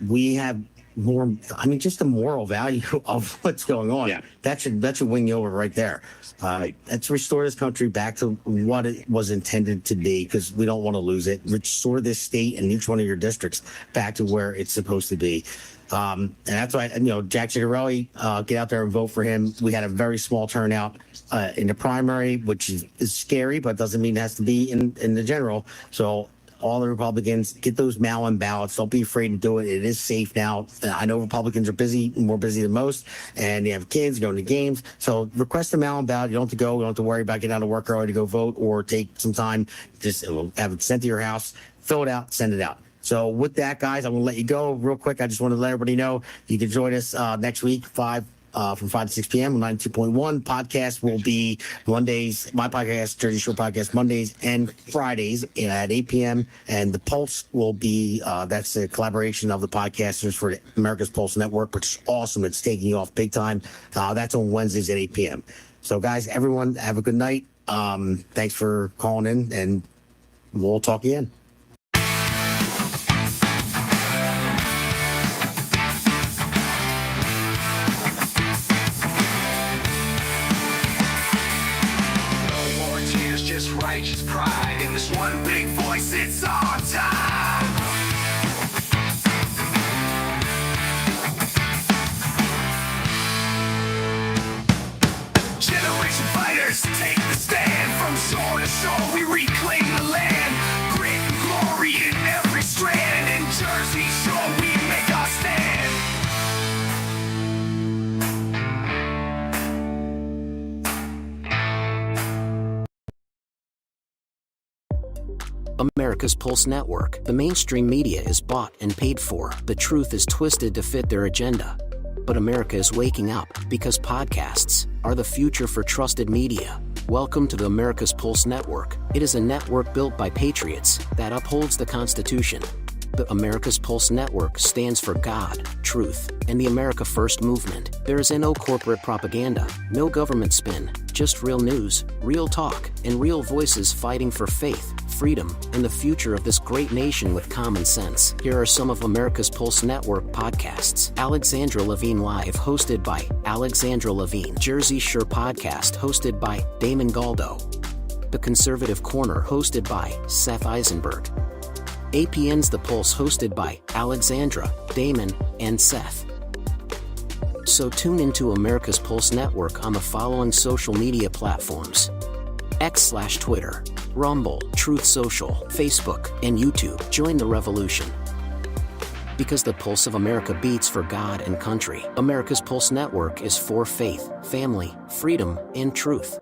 we have more. I mean, just the moral value of what's going on. Yeah. That should win you over right there. Let's restore this country back to what it was intended to be, because we don't want to lose it. Restore this state and each one of your districts back to where it's supposed to be. And that's why, Jack Cigarelli, get out there and vote for him. We had a very small turnout in the primary, which is scary, but doesn't mean it has to be in the general. So all the Republicans, get those mail-in ballots. Don't be afraid to do it. It is safe now. I know Republicans are busy, more busy than most, and they have kids going to games. So request a mail-in ballot. You don't have to go. You don't have to worry about getting out of work early to go vote, or take some time. Just have it sent to your house, fill it out, send it out. So with that, guys, I'm going to let you go real quick. I just want to let everybody know you can join us next week, from 5 to 6 p.m. on 92.1. Podcast will be Mondays. My podcast, Jersey Shore Podcast, Mondays and Fridays at 8 p.m. And the Pulse will be, that's a collaboration of the podcasters for America's Pulse Network, which is awesome. It's taking off big time. That's on Wednesdays at 8 p.m. So, guys, everyone, have a good night. Thanks for calling in, and we'll talk again. Righteous pride in this one big voice, it's our time. Generation fighters take the stand. From shore to shore we reclaim the land. Grit and glory in every strand. In Jersey Shore we make our stand. America's Pulse Network. The mainstream media is bought and paid for. The truth is twisted to fit their agenda. But America is waking up, because podcasts are the future for trusted media. Welcome to the America's Pulse Network. It is a network built by patriots that upholds the Constitution. The America's Pulse Network stands for God, truth, and the America First movement. There is no corporate propaganda, no government spin, just real news, real talk, and real voices fighting for faith, freedom, and the future of this great nation with common sense. Here are some of America's Pulse Network podcasts. Alexandra Levine Live, hosted by Alexandra Levine. Jersey Shore Podcast, hosted by Damon Galdo. The Conservative Corner, hosted by Seth Eisenberg. APN's The Pulse, hosted by Alexandra, Damon, and Seth. So tune into America's Pulse Network on the following social media platforms: X/Twitter, Rumble, Truth Social, Facebook, and YouTube. Join the revolution, because the pulse of America beats for God and country. America's Pulse Network is for faith, family, freedom, and truth.